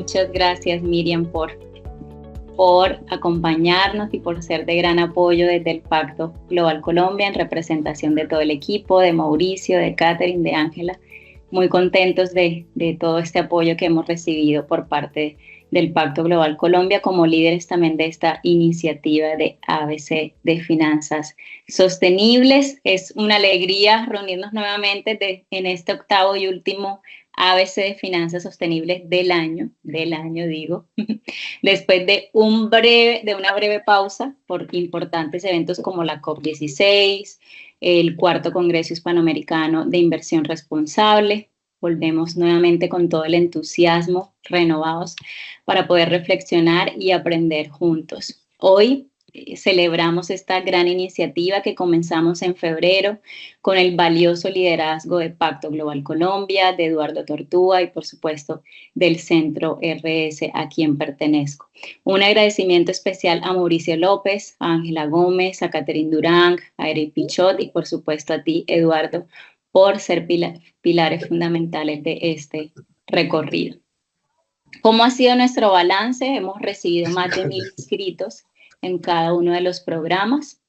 Muchas gracias, Miriam, por acompañarnos y por ser de gran apoyo desde el Pacto Global Colombia en representación de todo el equipo, de Mauricio, de Catherine, de Ángela. Muy contentos de todo este apoyo que hemos recibido por parte del Pacto Global Colombia como líderes también de esta iniciativa de ABC de Finanzas Sostenibles. Es una alegría reunirnos nuevamente en este octavo y último ABC de Finanzas Sostenibles del año digo, después de una breve pausa por importantes eventos como la COP16, el cuarto Congreso Hispanoamericano de Inversión Responsable. Volvemos nuevamente con todo el entusiasmo, renovados, para poder reflexionar y aprender juntos. Hoy celebramos esta gran iniciativa que comenzamos en febrero con el valioso liderazgo de Pacto Global Colombia, de Eduardo Tortúa y por supuesto del Centro RS a quien pertenezco. Un agradecimiento especial a Mauricio López, a Ángela Gómez, a Catherine Durán, a Eric Pichot y por supuesto a ti, Eduardo, por ser pilares fundamentales de este recorrido. ¿Cómo ha sido nuestro balance? Hemos recibido más de 1,000 inscritos en cada uno de los programas.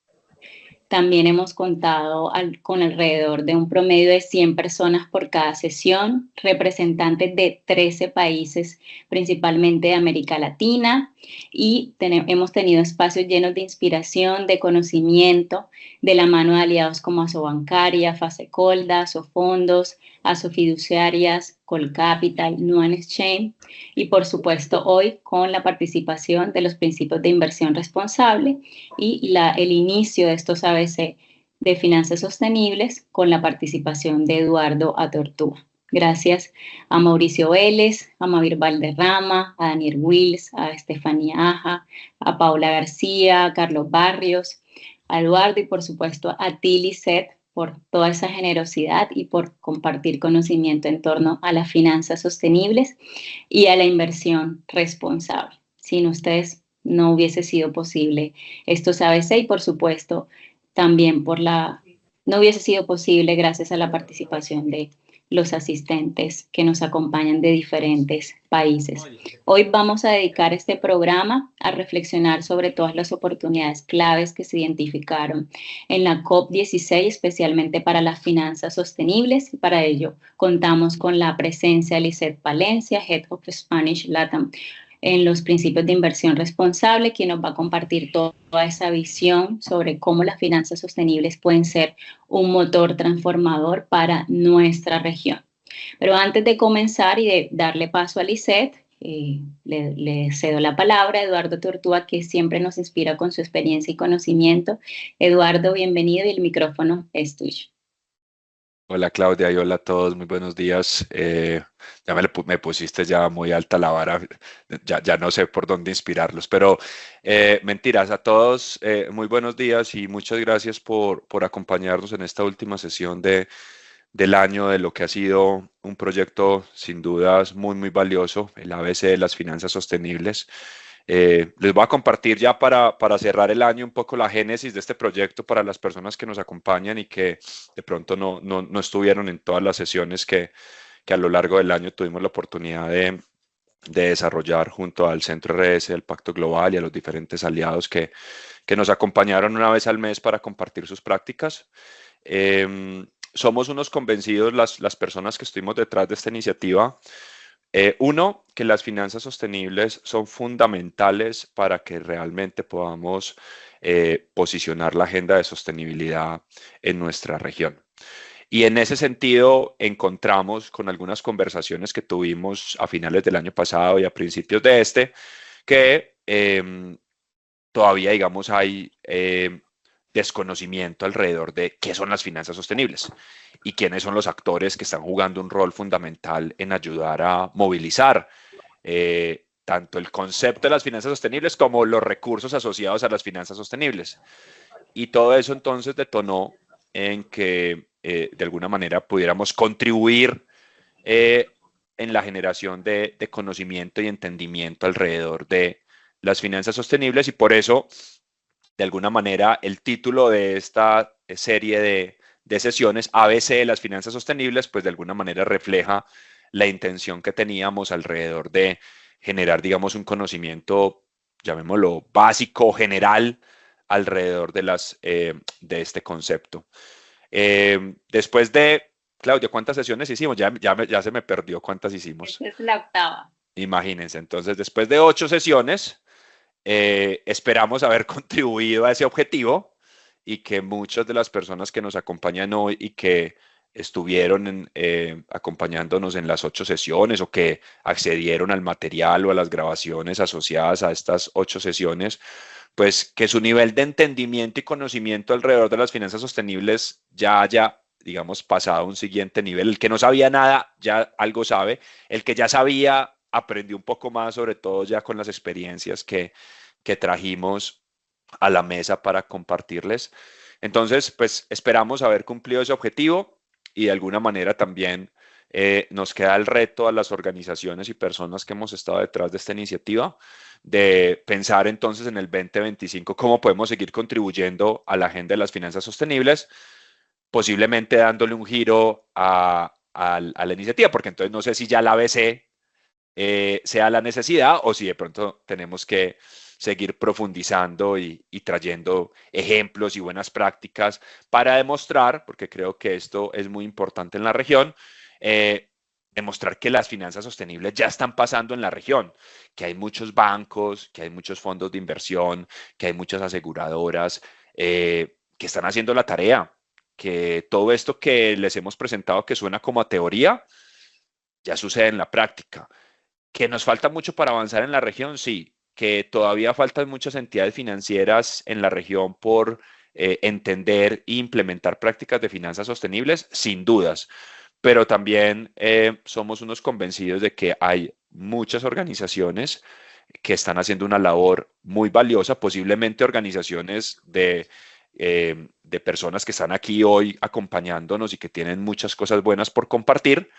También hemos contado con alrededor de un promedio de 100 personas por cada sesión, representantes de 13 países, principalmente de América Latina, y hemos tenido espacios llenos de inspiración, de conocimiento, de la mano de aliados como Asobancaria, Fasecolda, Asofondos, Asofiduciarias, Colcapital, Nuan Exchange, y por supuesto hoy con la participación de los principios de inversión responsable y el inicio de estos ABC de finanzas sostenibles con la participación de Eduardo Atortúa. Gracias a Mauricio Vélez, a Mavir Valderrama, a Daniel Wills, a Estefanía Aja, a Paula García, a Carlos Barrios, a Eduardo y por supuesto a ti, Lisette, por toda esa generosidad y por compartir conocimiento en torno a las finanzas sostenibles y a la inversión responsable. Sin ustedes no hubiese sido posible estos ABC y por supuesto también no hubiese sido posible gracias a la participación de los asistentes que nos acompañan de diferentes países. Hoy vamos a dedicar este programa a reflexionar sobre todas las oportunidades claves que se identificaron en la COP16, especialmente para las finanzas sostenibles. Y para ello contamos con la presencia de Lisette Palencia, Head of Spanish Latam en los principios de inversión responsable, quien nos va a compartir toda esa visión sobre cómo las finanzas sostenibles pueden ser un motor transformador para nuestra región. Pero antes de comenzar y de darle paso a Lisette, le cedo la palabra a Eduardo Tortúa, que siempre nos inspira con su experiencia y conocimiento. Eduardo, bienvenido y el micrófono es tuyo. Hola Claudia y hola a todos, muy buenos días. Ya me pusiste ya muy alta la vara, ya no sé por dónde inspirarlos, pero mentiras a todos, muy buenos días y muchas gracias por acompañarnos en esta última sesión del año, de lo que ha sido un proyecto sin dudas muy valioso, el ABC de las finanzas sostenibles. Les voy a compartir ya para cerrar el año un poco la génesis de este proyecto para las personas que nos acompañan y que de pronto no estuvieron en todas las sesiones que a lo largo del año tuvimos la oportunidad de desarrollar junto al Centro RS del Pacto Global y a los diferentes aliados que nos acompañaron una vez al mes para compartir sus prácticas. Somos unos convencidos las personas que estuvimos detrás de esta iniciativa. Uno, que las finanzas sostenibles son fundamentales para que realmente podamos posicionar la agenda de sostenibilidad en nuestra región. Y en ese sentido encontramos con algunas conversaciones que tuvimos a finales del año pasado y a principios de que todavía, digamos, hay desconocimiento alrededor de qué son las finanzas sostenibles y quiénes son los actores que están jugando un rol fundamental en ayudar a movilizar tanto el concepto de las finanzas sostenibles como los recursos asociados a las finanzas sostenibles. Y todo eso entonces detonó en que de alguna manera pudiéramos contribuir en la generación de conocimiento y entendimiento alrededor de las finanzas sostenibles y por eso de alguna manera el título de esta serie de sesiones ABC de las finanzas sostenibles pues de alguna manera refleja la intención que teníamos alrededor de generar, digamos, un conocimiento, llamémoslo, básico, general, alrededor de este concepto. Después de, Claudia, ¿cuántas sesiones hicimos? Ya se me perdió cuántas hicimos. Esta es la octava. Imagínense, entonces después de 8 sesiones, esperamos haber contribuido a ese objetivo y que muchas de las personas que nos acompañan hoy y que estuvieron acompañándonos en las 8 sesiones o que accedieron al material o a las grabaciones asociadas a estas 8 sesiones, pues que su nivel de entendimiento y conocimiento alrededor de las finanzas sostenibles ya haya, digamos, pasado a un siguiente nivel. El que no sabía nada ya algo sabe, el que ya sabía aprendió un poco más, sobre todo ya con las experiencias que trajimos a la mesa para compartirles. Entonces, pues esperamos haber cumplido ese objetivo y de alguna manera también nos queda el reto a las organizaciones y personas que hemos estado detrás de esta iniciativa de pensar entonces en el 2025 cómo podemos seguir contribuyendo a la agenda de las finanzas sostenibles, posiblemente dándole un giro a la iniciativa, porque entonces no sé si ya la ABC sea la necesidad o si de pronto tenemos que seguir profundizando y trayendo ejemplos y buenas prácticas para demostrar, porque creo que esto es muy importante en la región, demostrar que las finanzas sostenibles ya están pasando en la región, que hay muchos bancos, que hay muchos fondos de inversión, que hay muchas aseguradoras que están haciendo la tarea, que todo esto que les hemos presentado que suena como a teoría, ya sucede en la práctica. ¿Que nos falta mucho para avanzar en la región? Sí. ¿Que todavía faltan muchas entidades financieras en la región por entender e implementar prácticas de finanzas sostenibles? Sin dudas. Pero también somos unos convencidos de que hay muchas organizaciones que están haciendo una labor muy valiosa, posiblemente organizaciones de personas que están aquí hoy acompañándonos y que tienen muchas cosas buenas por compartir,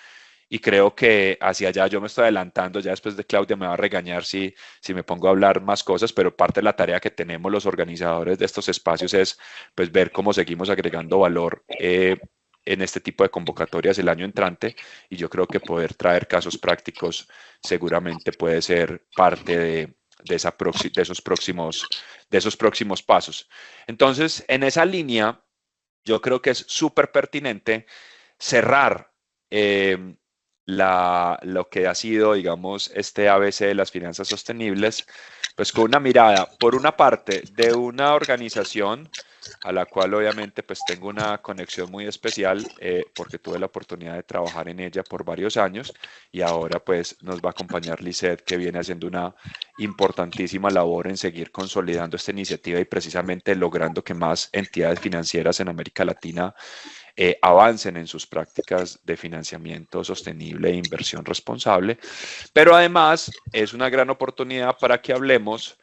y creo que hacia allá yo me estoy adelantando. Ya después de Claudia me va a regañar si me pongo a hablar más cosas, pero parte de la tarea que tenemos los organizadores de estos espacios es pues ver cómo seguimos agregando valor en este tipo de convocatorias el año entrante, y yo creo que poder traer casos prácticos seguramente puede ser parte de esos próximos pasos. Entonces, en esa línea, yo creo que es súper pertinente cerrar eh, lo que ha sido, digamos, este ABC de las finanzas sostenibles, pues con una mirada, por una parte, de una organización a la cual obviamente pues tengo una conexión muy especial porque tuve la oportunidad de trabajar en ella por varios años, y ahora pues nos va a acompañar Lisette, que viene haciendo una importantísima labor en seguir consolidando esta iniciativa y precisamente logrando que más entidades financieras en América Latina avancen en sus prácticas de financiamiento sostenible e inversión responsable. Pero además es una gran oportunidad para que hablemos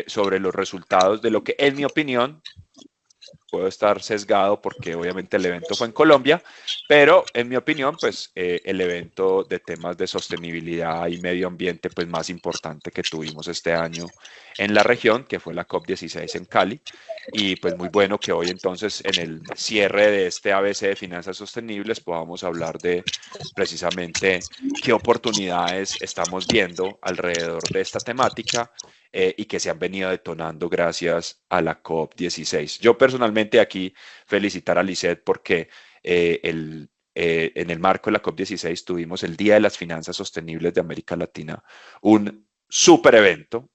sobre los resultados de lo que, en mi opinión, puedo estar sesgado porque obviamente el evento fue en Colombia, pero en mi opinión, pues el evento de temas de sostenibilidad y medio ambiente pues más importante que tuvimos este año en la región, que fue la COP16 en Cali. Y pues muy bueno que hoy entonces en el cierre de este ABC de finanzas sostenibles podamos hablar de precisamente qué oportunidades estamos viendo alrededor de esta temática y que se han venido detonando gracias a la COP16. Yo personalmente aquí felicitar a Lisette porque en el marco de la COP16 tuvimos el Día de las Finanzas Sostenibles de América Latina, un súper evento.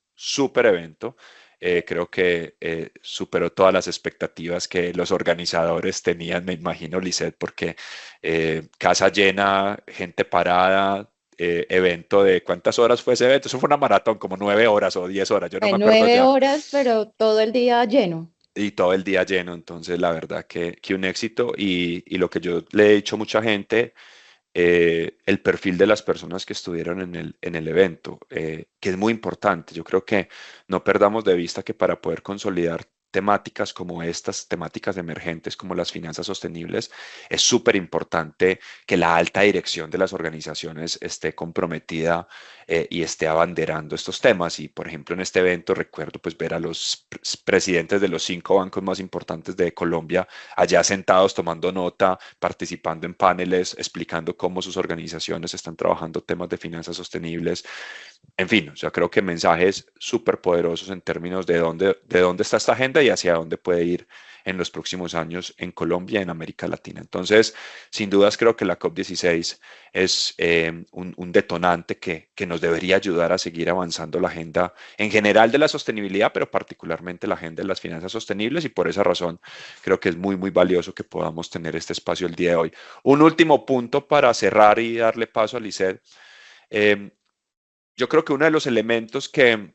Creo que superó todas las expectativas que los organizadores tenían, me imagino, Lisette, porque casa llena, gente parada, evento de ¿cuántas horas fue ese evento? Eso fue una maratón, como 9 horas o 10 horas, yo no De me acuerdo nueve ya. horas, pero todo el día lleno. Y todo el día lleno, entonces la verdad que un éxito, y lo que yo le he dicho a mucha gente, el perfil de las personas que estuvieron en el evento, que es muy importante. Yo creo que no perdamos de vista que para poder consolidar temáticas como estas, temáticas emergentes como las finanzas sostenibles, es súper importante que la alta dirección de las organizaciones esté comprometida y esté abanderando estos temas. Y por ejemplo, en este evento recuerdo pues ver a los presidentes de los 5 bancos más importantes de Colombia allá sentados tomando nota, participando en paneles, explicando cómo sus organizaciones están trabajando temas de finanzas sostenibles. En fin, o sea, creo que mensajes súper poderosos en términos de dónde está esta agenda y hacia dónde puede ir en los próximos años en Colombia y en América Latina. Entonces, sin dudas, creo que la COP16 es un detonante que nos debería ayudar a seguir avanzando la agenda en general de la sostenibilidad, pero particularmente la agenda de las finanzas sostenibles, y por esa razón creo que es muy, muy valioso que podamos tener este espacio el día de hoy. Un último punto para cerrar y darle paso a Lisset. Eh, yo creo que uno de los elementos que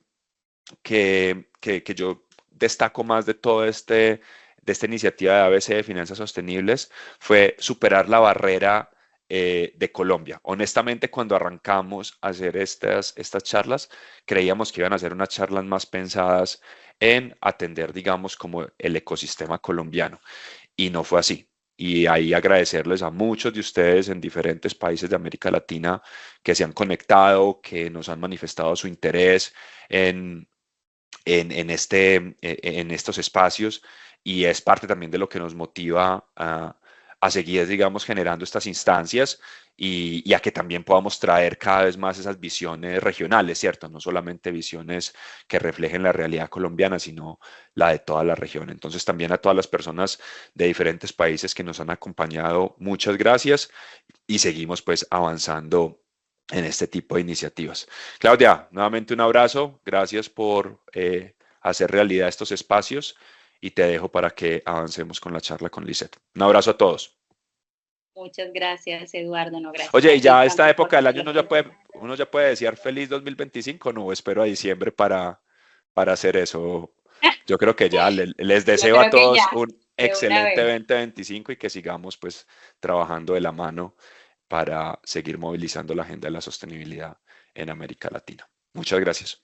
yo destaco más de de esta iniciativa de ABC de Finanzas Sostenibles fue superar la barrera de Colombia. Honestamente, cuando arrancamos a hacer estas charlas, creíamos que iban a ser unas charlas más pensadas en atender, digamos, como el ecosistema colombiano, y no fue así. Y ahí agradecerles a muchos de ustedes en diferentes países de América Latina que se han conectado, que nos han manifestado su interés en, en estos espacios, y es parte también de lo que nos motiva a seguir, digamos, generando estas instancias y a que también podamos traer cada vez más esas visiones regionales, ¿cierto? No solamente visiones que reflejen la realidad colombiana, sino la de toda la región. Entonces, también a todas las personas de diferentes países que nos han acompañado, muchas gracias, y seguimos pues avanzando en este tipo de iniciativas. Claudia, nuevamente un abrazo, gracias por hacer realidad estos espacios, y te dejo para que avancemos con la charla con Lisset. Un abrazo a todos. Muchas gracias, Eduardo. No, gracias Oye, a y ti ya a esta también por época del año los comentarios. uno ya puede desear feliz 2025, no, espero a diciembre para hacer eso. Yo creo que ya les Yo deseo a creo que ya, todos un de una excelente vez. 2025 y que sigamos pues trabajando de la mano para seguir movilizando la agenda de la sostenibilidad en América Latina. Muchas gracias.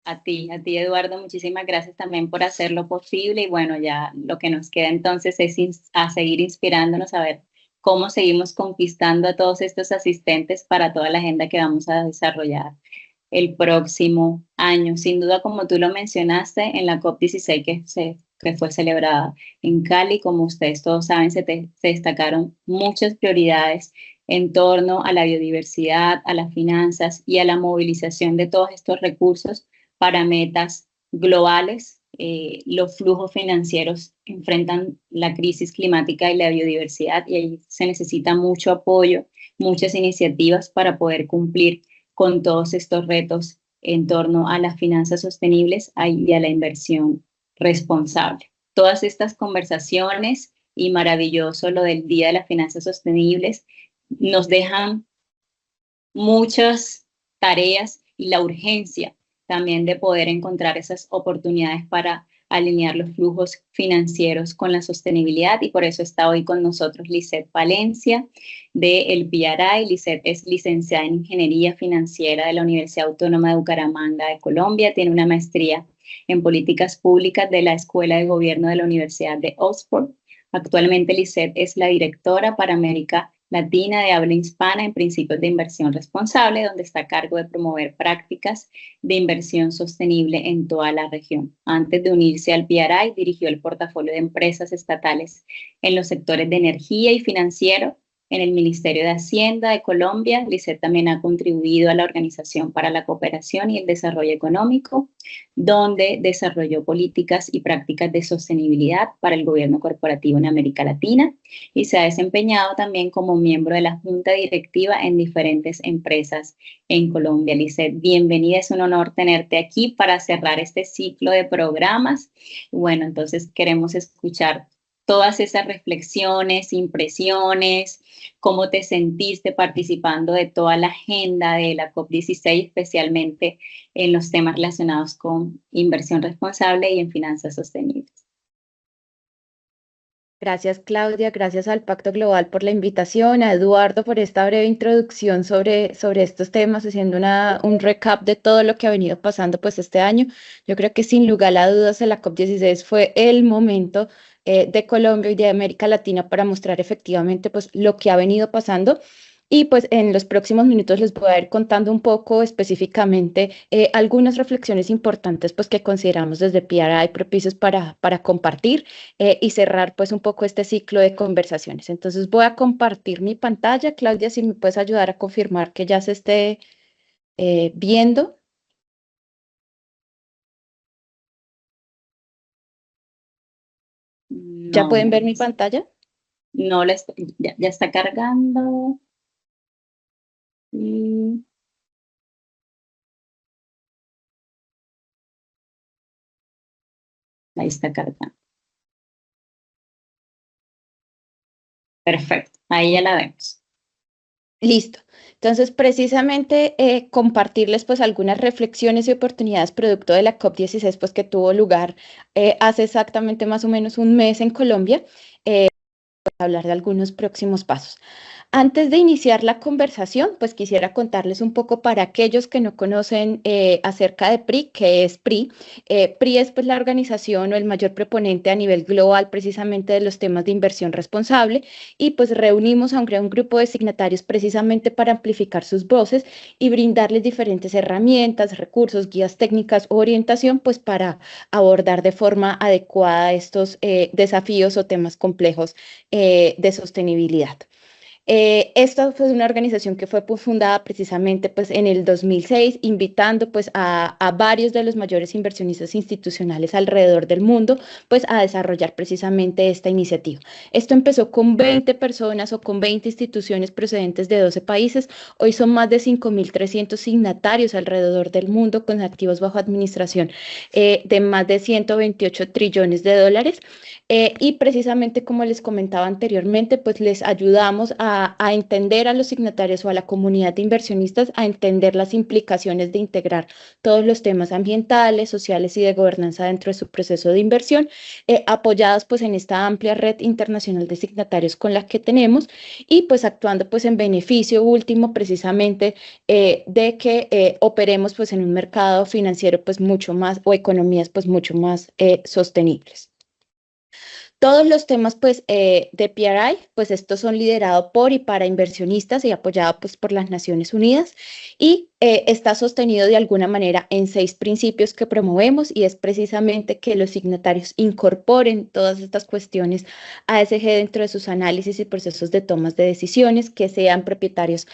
A ti, Eduardo, muchísimas gracias también por hacerlo posible. Y bueno, ya lo que nos queda entonces es a seguir inspirándonos a ver cómo seguimos conquistando a todos estos asistentes para toda la agenda que vamos a desarrollar el próximo año. Sin duda, como tú lo mencionaste, en la COP16 que fue celebrada en Cali, como ustedes todos saben, se destacaron muchas prioridades en torno a la biodiversidad, a las finanzas y a la movilización de todos estos recursos para metas globales. Los flujos financieros enfrentan la crisis climática y la biodiversidad, y ahí se necesita mucho apoyo, muchas iniciativas para poder cumplir con todos estos retos en torno a las finanzas sostenibles y a la inversión responsable. Todas estas conversaciones, y maravilloso lo del Día de las Finanzas Sostenibles, nos dejan muchas tareas y la urgencia también de poder encontrar esas oportunidades para alinear los flujos financieros con la sostenibilidad, y por eso está hoy con nosotros Lisset Valencia del PRI. Lisset es licenciada en Ingeniería Financiera de la Universidad Autónoma de Bucaramanga de Colombia, tiene una maestría en Políticas Públicas de la Escuela de Gobierno de la Universidad de Oxford. Actualmente Lisset es la directora para América Latina de habla hispana en Principios de Inversión Responsable, donde está a cargo de promover prácticas de inversión sostenible en toda la región. Antes de unirse al PRI, dirigió el portafolio de empresas estatales en los sectores de energía y financiero en el Ministerio de Hacienda de Colombia. Lisset también ha contribuido a la Organización para la Cooperación y el Desarrollo Económico, donde desarrolló políticas y prácticas de sostenibilidad para el gobierno corporativo en América Latina, y se ha desempeñado también como miembro de la junta directiva en diferentes empresas en Colombia. Lisset, bienvenida, es un honor tenerte aquí para cerrar este ciclo de programas. Bueno, entonces queremos escuchar todas esas reflexiones, impresiones, cómo te sentiste participando de toda la agenda de la COP16, especialmente en los temas relacionados con inversión responsable y en finanzas sostenibles. Gracias, Claudia. Gracias al Pacto Global por la invitación, a Eduardo por esta breve introducción sobre estos temas, haciendo un recap de todo lo que ha venido pasando pues este año. Yo creo que sin lugar a dudas la COP16 fue el momento de Colombia y de América Latina para mostrar efectivamente pues lo que ha venido pasando. Y pues en los próximos minutos les voy a ir contando un poco específicamente algunas reflexiones importantes pues que consideramos desde PRI propicios para compartir y cerrar pues un poco este ciclo de conversaciones. Entonces voy a compartir mi pantalla. Claudia, si me puedes ayudar a confirmar que ya se esté viendo. ¿Ya No, pueden ver mi pantalla? no ya está cargando. Mm, ahí está cargando. Perfecto, ahí ya la vemos. Listo. Entonces, precisamente compartirles pues algunas reflexiones y oportunidades producto de la COP16 pues que tuvo lugar hace exactamente más o menos un mes en Colombia, hablar de algunos próximos pasos. Antes de iniciar la conversación, pues quisiera contarles un poco para aquellos que no conocen acerca de PRI, qué es PRI. PRI es pues la organización o el mayor proponente a nivel global precisamente de los temas de inversión responsable y pues reunimos a un grupo de signatarios precisamente para amplificar sus voces y brindarles diferentes herramientas, recursos, guías técnicas o orientación pues para abordar de forma adecuada estos desafíos o temas complejos de sostenibilidad. Esta fue una organización que fue pues, fundada precisamente pues, en el 2006, invitando pues, a varios de los mayores inversionistas institucionales alrededor del mundo pues, a desarrollar precisamente esta iniciativa. Esto empezó con 20 personas o con 20 instituciones procedentes de 12 países. Hoy son más de 5.300 signatarios alrededor del mundo con activos bajo administración de más de 128 trillones de dólares. Y precisamente como les comentaba anteriormente, pues les ayudamos a entender a los signatarios o a la comunidad de inversionistas a entender las implicaciones de integrar todos los temas ambientales, sociales y de gobernanza dentro de su proceso de inversión, apoyados pues en esta amplia red internacional de signatarios con la que tenemos y pues actuando pues en beneficio último precisamente de que operemos pues en un mercado financiero pues mucho más o economías pues mucho más sostenibles. Todos los temas pues, de PRI, pues estos son liderados por y para inversionistas y apoyados pues, por las Naciones Unidas y está sostenido de alguna manera en 6 principios que promovemos y es precisamente que los signatarios incorporen todas estas cuestiones ASG dentro de sus análisis y procesos de tomas de decisiones, que sean propietarios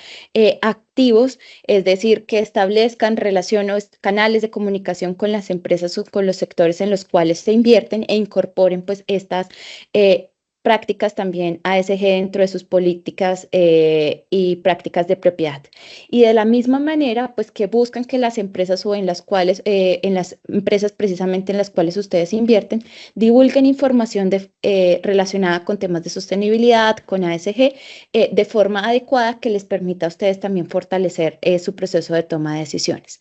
activos, es decir, que establezcan relaciones, canales de comunicación con las empresas o con los sectores en los cuales se invierten e incorporen pues estas prácticas también ASG dentro de sus políticas y prácticas de propiedad. Y de la misma manera, pues que buscan que las empresas o en las cuales, en las empresas precisamente en las cuales ustedes invierten, divulguen información relacionada con temas de sostenibilidad, con ASG, de forma adecuada que les permita a ustedes también fortalecer su proceso de toma de decisiones.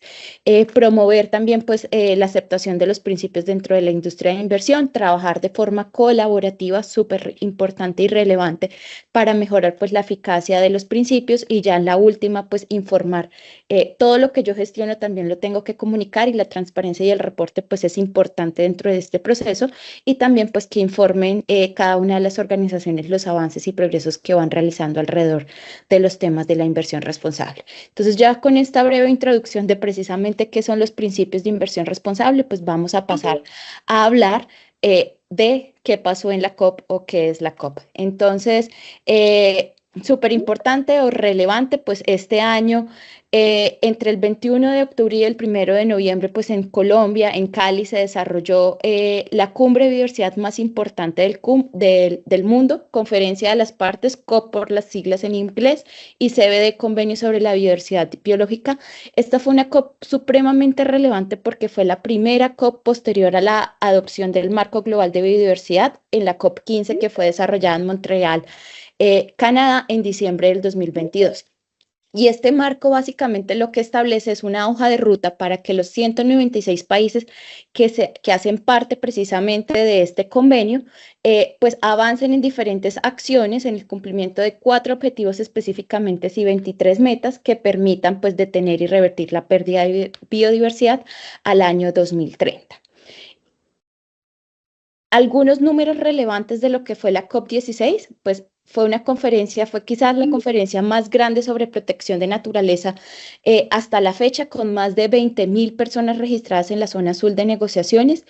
Promover también pues la aceptación de los principios dentro de la industria de inversión, trabajar de forma colaborativa, súper importante y relevante para mejorar pues la eficacia de los principios y ya en la última pues informar todo lo que yo gestiono también lo tengo que comunicar y la transparencia y el reporte pues es importante dentro de este proceso y también pues que informen cada una de las organizaciones los avances y progresos que van realizando alrededor de los temas de la inversión responsable. Entonces ya con esta breve introducción de precisamente qué son los principios de inversión responsable, pues vamos a pasar a hablar de qué pasó en la COP o qué es la COP. Entonces, súper importante o relevante, pues este año, entre el 21 de octubre y el 1 de noviembre, pues en Colombia, en Cali, se desarrolló la cumbre de biodiversidad más importante del mundo, Conferencia de las Partes, COP por las siglas en inglés, y CBD, Convenio sobre la Biodiversidad Biológica. Esta fue una COP supremamente relevante porque fue la primera COP posterior a la adopción del Marco Global de Biodiversidad en la COP 15 que fue desarrollada en Montreal, Canadá, en diciembre del 2022. Y este marco básicamente lo que establece es una hoja de ruta para que los 196 países que hacen parte precisamente de este convenio, pues avancen en diferentes acciones en el cumplimiento de 4 objetivos específicamente y 23 metas que permitan pues detener y revertir la pérdida de biodiversidad al año 2030. Algunos números relevantes de lo que fue la COP16, pues fue una conferencia, fue quizás la conferencia más grande sobre protección de naturaleza hasta la fecha, con más de 20.000 personas registradas en la zona azul de negociaciones,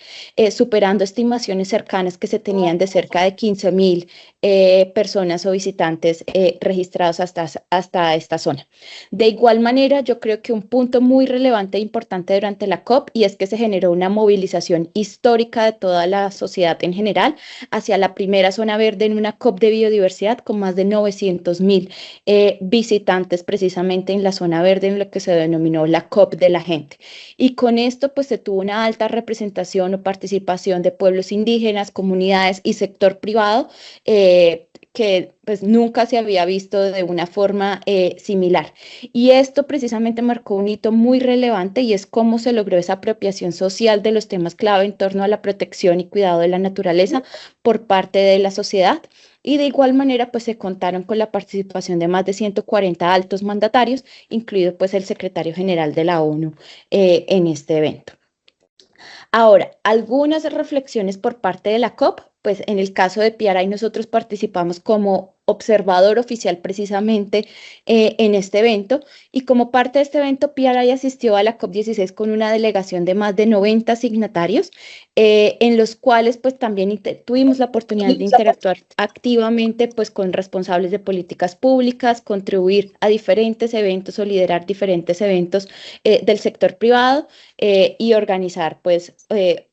superando estimaciones cercanas que se tenían de cerca de 15.000 personas o visitantes registrados hasta esta zona. De igual manera, yo creo que un punto muy relevante e importante durante la COP, y es que se generó una movilización histórica de toda la sociedad en general hacia la primera zona verde en una COP de biodiversidad, con más de 900.000 visitantes precisamente en la zona verde, en lo que se denominó la COP de la gente. Y con esto pues se tuvo una alta representación o participación de pueblos indígenas, comunidades y sector privado, que pues nunca se había visto de una forma similar. Y esto precisamente marcó un hito muy relevante, y es cómo se logró esa apropiación social de los temas clave en torno a la protección y cuidado de la naturaleza por parte de la sociedad. Y de igual manera, pues se contaron con la participación de más de 140 altos mandatarios, incluido pues el secretario general de la ONU en este evento. Ahora, algunas reflexiones por parte de la COP, pues en el caso de PRI nosotros participamos como observador oficial precisamente en este evento, y como parte de este evento PRI asistió a la COP16 con una delegación de más de 90 signatarios, en los cuales pues también tuvimos la oportunidad de interactuar activamente pues con responsables de políticas públicas, contribuir a diferentes eventos o liderar diferentes eventos del sector privado, y organizar pues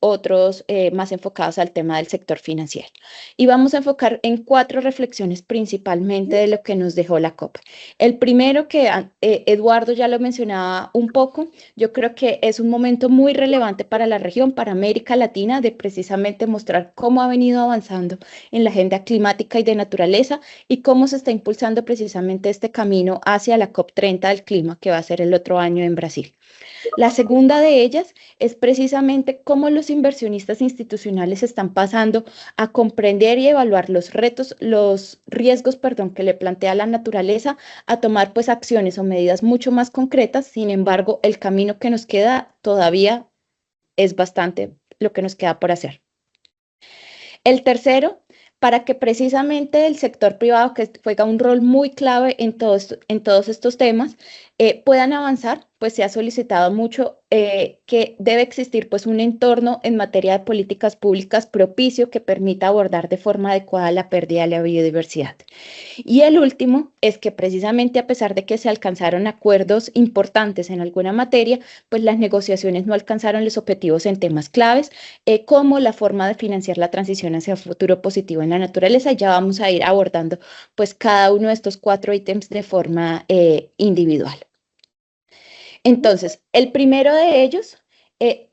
otros más enfocados al tema del sector financiero. Y vamos a enfocar en 4 reflexiones principalmente de lo que nos dejó la COP. El primero, que Eduardo ya lo mencionaba un poco, yo creo que es un momento muy relevante para la región, para América Latina, de precisamente mostrar cómo ha venido avanzando en la agenda climática y de naturaleza, y cómo se está impulsando precisamente este camino hacia la COP30 del clima, que va a ser el otro año en Brasil. La segunda de ellas es precisamente cómo los inversionistas institucionales están pasando a comprender y evaluar los retos, los riesgos, que le plantea la naturaleza, a tomar pues acciones o medidas mucho más concretas. Sin embargo, el camino que nos queda todavía es bastante lo que nos queda por hacer. El tercero, para que precisamente el sector privado, que juega un rol muy clave en todos estos temas, puedan avanzar, pues se ha solicitado mucho que debe existir pues un entorno en materia de políticas públicas propicio que permita abordar de forma adecuada la pérdida de la biodiversidad. Y el último es que precisamente, a pesar de que se alcanzaron acuerdos importantes en alguna materia, pues las negociaciones no alcanzaron los objetivos en temas claves, como la forma de financiar la transición hacia un futuro positivo en la naturaleza. Ya vamos a ir abordando pues cada uno de estos 4 ítems de forma individual. Entonces, el primero de ellos,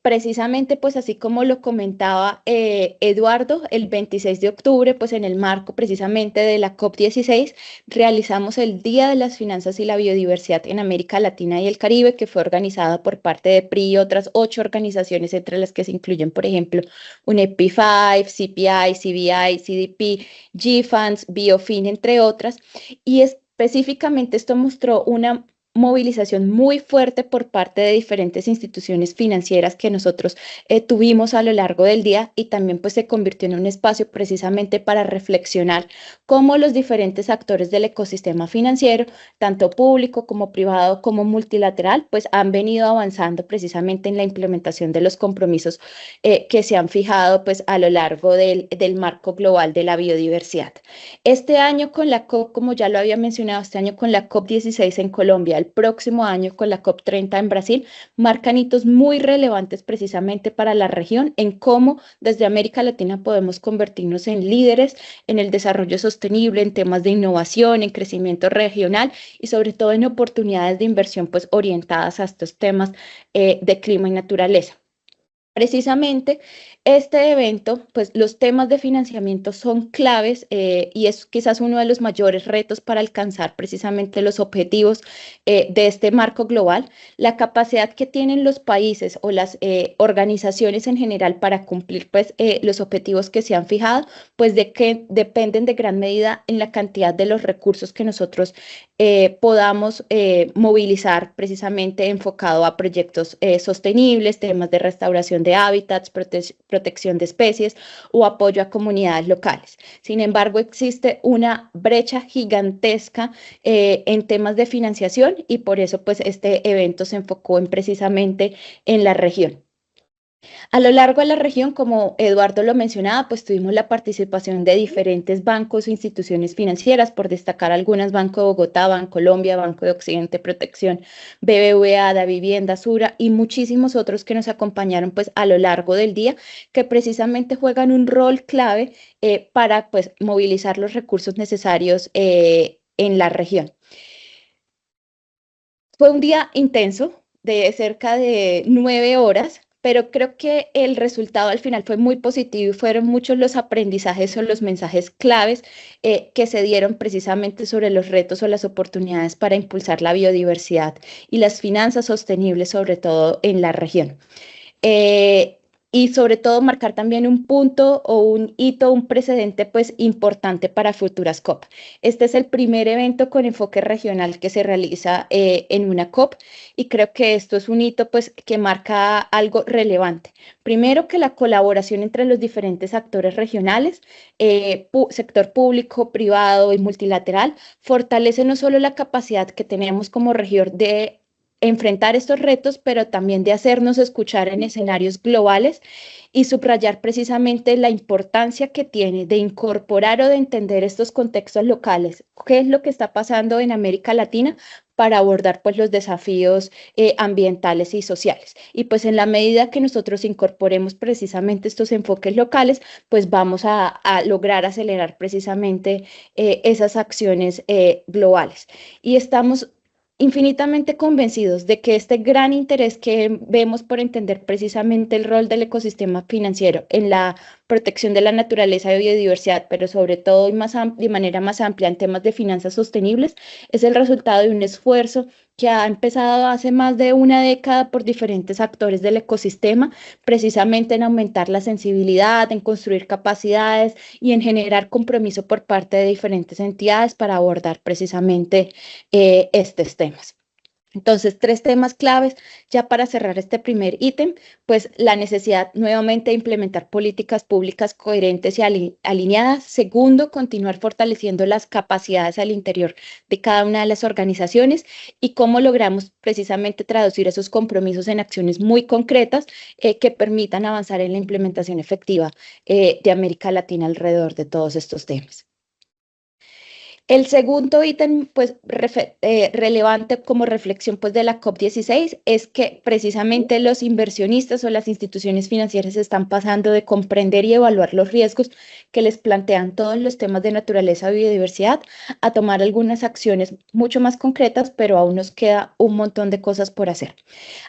precisamente, pues así como lo comentaba Eduardo, el 26 de octubre, pues en el marco precisamente de la COP16, realizamos el Día de las Finanzas y la Biodiversidad en América Latina y el Caribe, que fue organizada por parte de PRI y otras 8 organizaciones, entre las que se incluyen, por ejemplo, UNEP5, CPI, CBI, CDP, GFANS, Biofin, entre otras. Y específicamente esto mostró una movilización muy fuerte por parte de diferentes instituciones financieras que nosotros tuvimos a lo largo del día, y también pues se convirtió en un espacio precisamente para reflexionar cómo los diferentes actores del ecosistema financiero, tanto público como privado como multilateral, pues han venido avanzando precisamente en la implementación de los compromisos que se han fijado pues a lo largo del marco global de la biodiversidad. Este año con la COP, como ya lo había mencionado, este año con la COP16 en Colombia, el próximo año con la COP30 en Brasil, marcan hitos muy relevantes precisamente para la región, en cómo desde América Latina podemos convertirnos en líderes en el desarrollo sostenible, en temas de innovación, en crecimiento regional, y sobre todo en oportunidades de inversión pues orientadas a estos temas de clima y naturaleza. Precisamente este evento, pues los temas de financiamiento son claves, y es quizás uno de los mayores retos para alcanzar precisamente los objetivos de este marco global. La capacidad que tienen los países o las organizaciones en general para cumplir pues los objetivos que se han fijado, pues de que dependen de gran medida en la cantidad de los recursos que nosotros podamos movilizar, precisamente enfocado a proyectos sostenibles, temas de restauración de hábitats, protección protección de especies o apoyo a comunidades locales. Sin embargo, existe una brecha gigantesca en temas de financiación y por eso pues este evento se enfocó precisamente en la región. A lo largo de la región, como Eduardo lo mencionaba, pues tuvimos la participación de diferentes bancos e instituciones financieras, por destacar algunas: Banco de Bogotá, Bancolombia, Banco de Occidente Protección, BBVA, Davivienda, Sura y muchísimos otros que nos acompañaron pues a lo largo del día, que precisamente juegan un rol clave para pues movilizar los recursos necesarios en la región. Fue un día intenso de cerca de 9 horas, pero creo que el resultado al final fue muy positivo y fueron muchos los aprendizajes o los mensajes claves que se dieron precisamente sobre los retos o las oportunidades para impulsar la biodiversidad y las finanzas sostenibles, sobre todo en la región. Y sobre todo marcar también un punto o un hito, un precedente pues importante para futuras COP. Este es el primer evento con enfoque regional que se realiza en una COP y creo que esto es un hito pues que marca algo relevante. Primero, que la colaboración entre los diferentes actores regionales, sector público, privado y multilateral, fortalece no solo la capacidad que tenemos como región de enfrentar estos retos, pero también de hacernos escuchar en escenarios globales y subrayar precisamente la importancia que tiene de incorporar o de entender estos contextos locales, qué es lo que está pasando en América Latina para abordar pues los desafíos ambientales y sociales. Y pues en la medida que nosotros incorporemos precisamente estos enfoques locales, pues vamos a lograr acelerar precisamente esas acciones globales. Y estamos infinitamente convencidos de que este gran interés que vemos por entender precisamente el rol del ecosistema financiero en la protección de la naturaleza y biodiversidad, pero sobre todo y de manera más amplia en temas de finanzas sostenibles, es el resultado de un esfuerzo que ha empezado hace más de una década por diferentes actores del ecosistema, precisamente en aumentar la sensibilidad, en construir capacidades y en generar compromiso por parte de diferentes entidades para abordar precisamente estos temas. Entonces, 3 temas claves ya para cerrar este primer ítem, pues la necesidad nuevamente de implementar políticas públicas coherentes y alineadas. Segundo, continuar fortaleciendo las capacidades al interior de cada una de las organizaciones y cómo logramos precisamente traducir esos compromisos en acciones muy concretas que permitan avanzar en la implementación efectiva de América Latina alrededor de todos estos temas. El segundo ítem, pues, relevante como reflexión pues, de la COP16 es que precisamente los inversionistas o las instituciones financieras están pasando de comprender y evaluar los riesgos que les plantean todos los temas de naturaleza y biodiversidad a tomar algunas acciones mucho más concretas, pero aún nos queda un montón de cosas por hacer.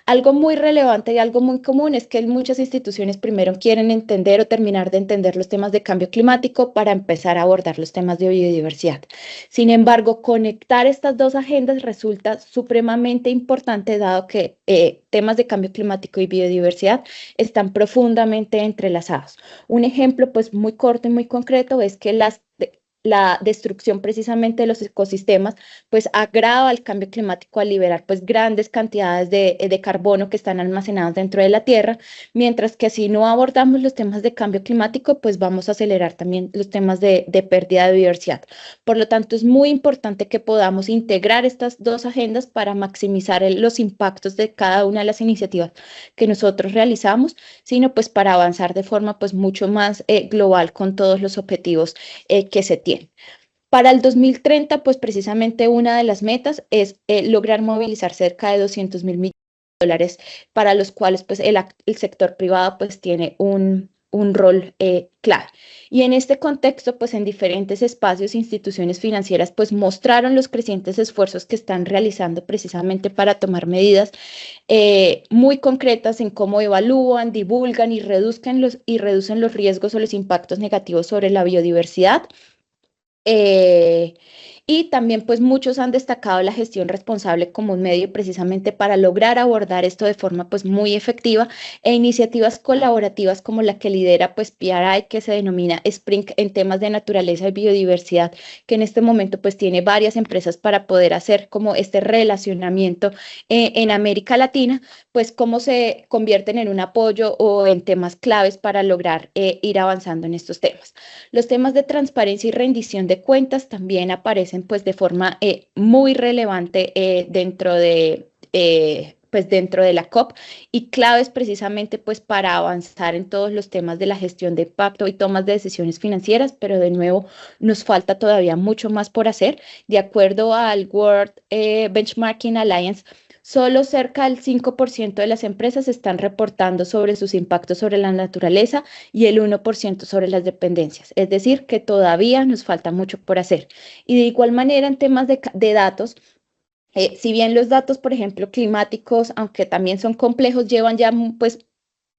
Algo muy relevante y algo muy común es que muchas instituciones primero quieren entender o terminar de entender los temas de cambio climático para empezar a abordar los temas de biodiversidad. Sin embargo, conectar estas dos agendas resulta supremamente importante, dado que temas de cambio climático y biodiversidad están profundamente entrelazados. Un ejemplo pues muy corto y muy concreto es que la destrucción precisamente de los ecosistemas pues agrava el cambio climático al liberar pues grandes cantidades de carbono que están almacenados dentro de la Tierra, mientras que si no abordamos los temas de cambio climático pues vamos a acelerar también los temas de pérdida de biodiversidad. Por lo tanto, es muy importante que podamos integrar estas dos agendas para maximizar los impactos de cada una de las iniciativas que nosotros realizamos, sino pues para avanzar de forma pues mucho más global con todos los objetivos que se tienen. Para el 2030, pues precisamente una de las metas es lograr movilizar cerca de 200.000 millones de dólares, para los cuales pues el sector privado pues tiene un rol clave. Y en este contexto, pues en diferentes espacios e instituciones financieras pues mostraron los crecientes esfuerzos que están realizando precisamente para tomar medidas muy concretas en cómo evalúan, divulgan y reducen los riesgos o los impactos negativos sobre la biodiversidad. y también pues muchos han destacado la gestión responsable como un medio precisamente para lograr abordar esto de forma pues muy efectiva e iniciativas colaborativas como la que lidera pues PRI, que se denomina Spring en temas de naturaleza y biodiversidad, que en este momento pues tiene varias empresas para poder hacer como este relacionamiento en América Latina, pues cómo se convierten en un apoyo o en temas claves para lograr ir avanzando en estos temas. Los temas de transparencia y rendición de cuentas también aparecen pues de forma muy relevante pues dentro de la COP y claves precisamente pues para avanzar en todos los temas de la gestión de impacto y tomas de decisiones financieras, pero de nuevo nos falta todavía mucho más por hacer. De acuerdo al World Benchmarking Alliance, solo cerca del 5% de las empresas están reportando sobre sus impactos sobre la naturaleza y el 1% sobre las dependencias. Es decir, que todavía nos falta mucho por hacer. Y de igual manera, en temas de datos, si bien los datos, por ejemplo, climáticos, aunque también son complejos, llevan ya pues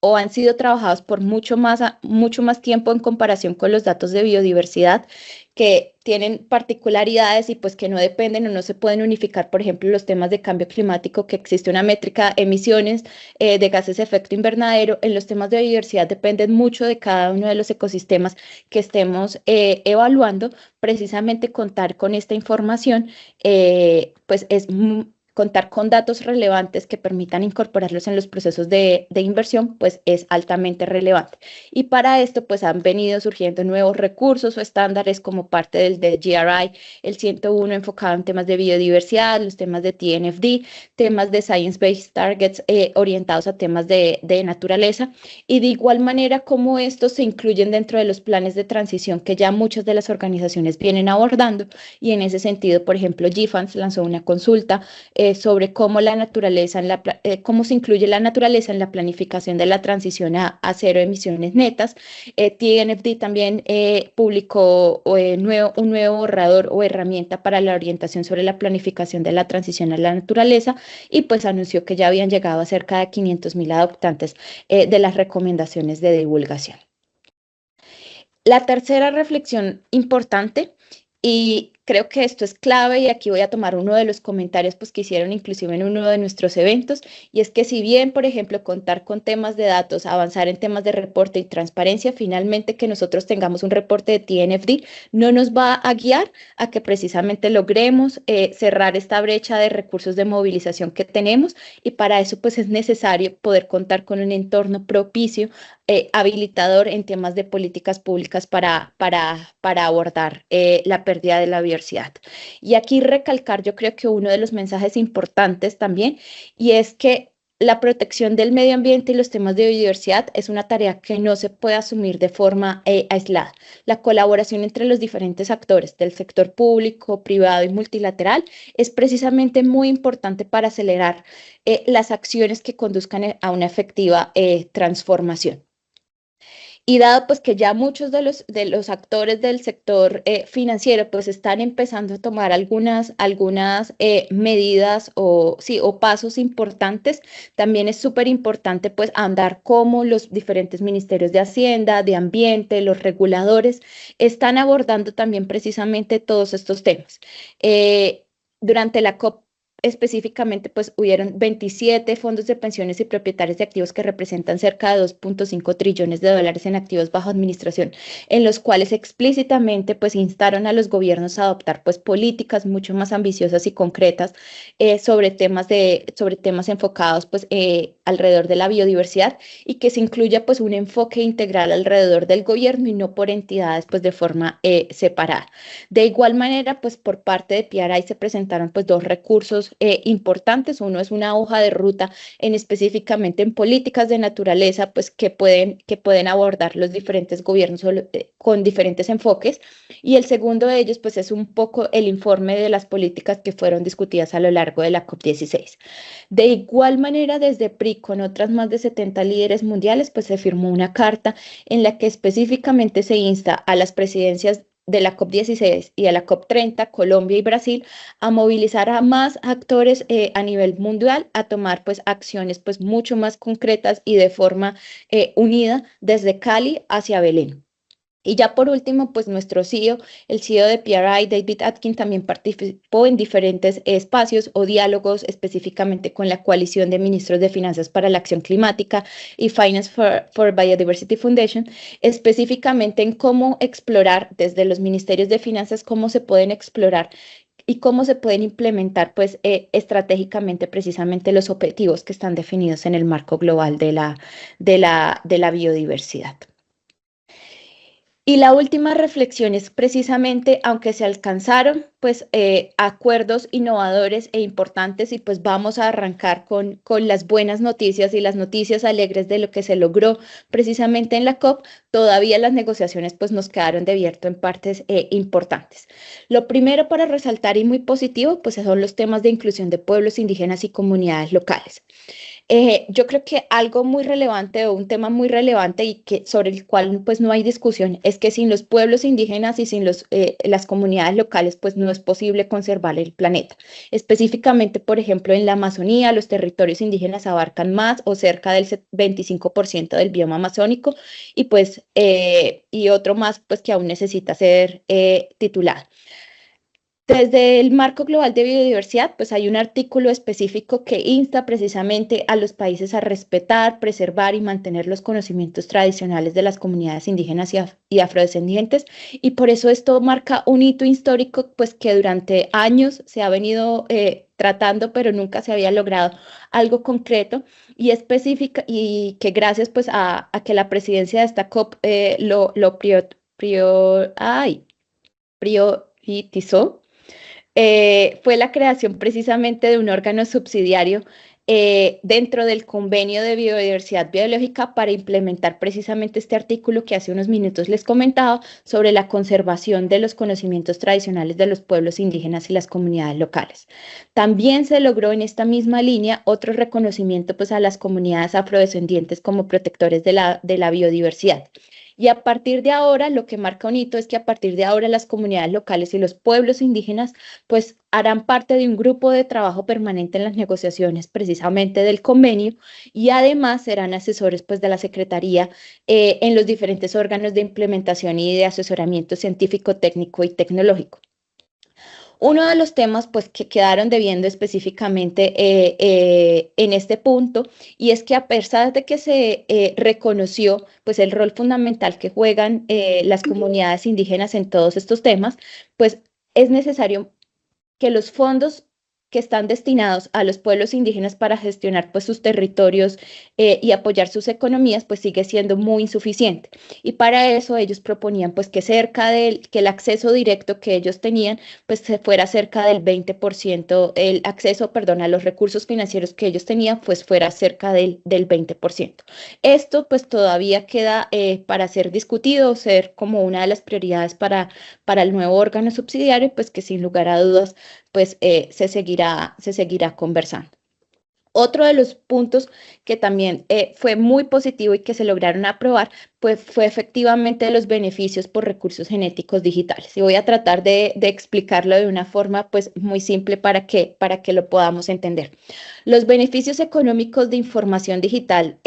o han sido trabajados por mucho más tiempo en comparación con los datos de biodiversidad, que tienen particularidades y pues que no dependen o no se pueden unificar, por ejemplo, los temas de cambio climático, que existe una métrica, emisiones de gases de efecto invernadero. En los temas de biodiversidad dependen mucho de cada uno de los ecosistemas que estemos evaluando. Precisamente contar con esta información, pues es contar con datos relevantes que permitan incorporarlos en los procesos de inversión, pues es altamente relevante. Y para esto, pues han venido surgiendo nuevos recursos o estándares como parte del GRI, el 101 enfocado en temas de biodiversidad, los temas de TNFD, temas de Science-Based Targets orientados a temas de naturaleza, y de igual manera como estos se incluyen dentro de los planes de transición que ya muchas de las organizaciones vienen abordando, y en ese sentido, por ejemplo, GFANS lanzó una consulta sobre cómo la naturaleza cómo se incluye la naturaleza en la planificación de la transición a cero emisiones netas. TNFD también publicó un nuevo borrador o herramienta para la orientación sobre la planificación de la transición a la naturaleza, y pues anunció que ya habían llegado a cerca de 500.000 adoptantes de las recomendaciones de divulgación. La tercera reflexión importante, y creo que esto es clave, y aquí voy a tomar uno de los comentarios pues, que hicieron inclusive en uno de nuestros eventos, y es que si bien, por ejemplo, contar con temas de datos, avanzar en temas de reporte y transparencia, finalmente que nosotros tengamos un reporte de TNFD no nos va a guiar a que precisamente logremos cerrar esta brecha de recursos de movilización que tenemos, y para eso pues es necesario poder contar con un entorno propicio, habilitador en temas de políticas públicas para abordar la pérdida de la biodiversidad. Y aquí recalcar, yo creo que uno de los mensajes importantes también, y es que la protección del medio ambiente y los temas de biodiversidad es una tarea que no se puede asumir de forma aislada. La colaboración entre los diferentes actores del sector público, privado y multilateral es precisamente muy importante para acelerar las acciones que conduzcan a una efectiva transformación. Y dado pues que ya muchos de los actores del sector financiero pues están empezando a tomar algunas medidas o pasos importantes, también es súper importante pues andar como los diferentes ministerios de Hacienda, de Ambiente, los reguladores están abordando también precisamente todos estos temas. Durante la COP específicamente, pues hubieron 27 fondos de pensiones y propietarios de activos que representan cerca de 2.5 trillones de dólares en activos bajo administración, en los cuales explícitamente pues instaron a los gobiernos a adoptar pues políticas mucho más ambiciosas y concretas sobre temas enfocados pues alrededor de la biodiversidad, y que se incluya pues un enfoque integral alrededor del gobierno y no por entidades pues de forma separada. De igual manera, pues por parte de PRI se presentaron pues dos recursos importantes. Uno es una hoja de ruta específicamente en políticas de naturaleza, pues que pueden abordar los diferentes gobiernos con diferentes enfoques, y el segundo de ellos pues es un poco el informe de las políticas que fueron discutidas a lo largo de la COP16. De igual manera, desde PRI, con otras más de 70 líderes mundiales, pues se firmó una carta en la que específicamente se insta a las presidencias de la COP16 y a la COP30, Colombia y Brasil, a movilizar a más actores a nivel mundial, a tomar pues acciones pues mucho más concretas y de forma unida desde Cali hacia Belén. Y ya por último, pues nuestro CEO, el CEO de PRI, David Atkin, también participó en diferentes espacios o diálogos específicamente con la Coalición de Ministros de Finanzas para la Acción Climática y Finance for Biodiversity Foundation, específicamente en cómo explorar desde los ministerios de finanzas, cómo se pueden explorar y cómo se pueden implementar pues estratégicamente precisamente los objetivos que están definidos en el marco global de la biodiversidad. Y la última reflexión es precisamente, aunque se alcanzaron pues acuerdos innovadores e importantes, y pues vamos a arrancar con las buenas noticias y las noticias alegres de lo que se logró precisamente en la COP, todavía las negociaciones pues nos quedaron devierto en partes importantes. Lo primero para resaltar y muy positivo pues son los temas de inclusión de pueblos indígenas y comunidades locales. Yo creo que algo muy relevante o un tema muy relevante y que sobre el cual pues no hay discusión es que sin los pueblos indígenas y sin las comunidades locales pues no es posible conservar el planeta. Específicamente, por ejemplo, en la Amazonía, los territorios indígenas abarcan más o cerca del 25% del bioma amazónico y otro más pues que aún necesita ser titulado. Desde el marco global de biodiversidad, pues hay un artículo específico que insta precisamente a los países a respetar, preservar y mantener los conocimientos tradicionales de las comunidades indígenas y afrodescendientes, y por eso esto marca un hito histórico pues que durante años se ha venido tratando, pero nunca se había logrado algo concreto y específico, y que gracias pues a que la presidencia de esta COP lo priorizó. Fue la creación precisamente de un órgano subsidiario dentro del Convenio de Biodiversidad Biológica para implementar precisamente este artículo que hace unos minutos les comentaba sobre la conservación de los conocimientos tradicionales de los pueblos indígenas y las comunidades locales. También se logró en esta misma línea otro reconocimiento pues, a las comunidades afrodescendientes como protectores de la biodiversidad. Y a partir de ahora, lo que marca un hito es que a partir de ahora las comunidades locales y los pueblos indígenas pues harán parte de un grupo de trabajo permanente en las negociaciones precisamente del convenio, y además serán asesores pues de la Secretaría en los diferentes órganos de implementación y de asesoramiento científico, técnico y tecnológico. Uno de los temas pues, que quedaron debiendo específicamente en este punto, y es que a pesar de que se reconoció pues, el rol fundamental que juegan las comunidades indígenas en todos estos temas, pues es necesario que los fondos que están destinados a los pueblos indígenas para gestionar pues, sus territorios y apoyar sus economías, pues sigue siendo muy insuficiente. Y para eso ellos proponían pues, que que el acceso directo que ellos tenían, pues se fuera cerca del 20%, el acceso, perdón, a los recursos financieros que ellos tenían, pues fuera cerca del 20%. Esto pues todavía queda para ser discutido, ser como una de las prioridades para el nuevo órgano subsidiario, pues que sin lugar a dudas pues se seguirá conversando. Otro de los puntos que también fue muy positivo y que se lograron aprobar pues, fue efectivamente los beneficios por recursos genéticos digitales. Y voy a tratar de explicarlo de una forma pues, muy simple para que lo podamos entender. Los beneficios económicos de información digital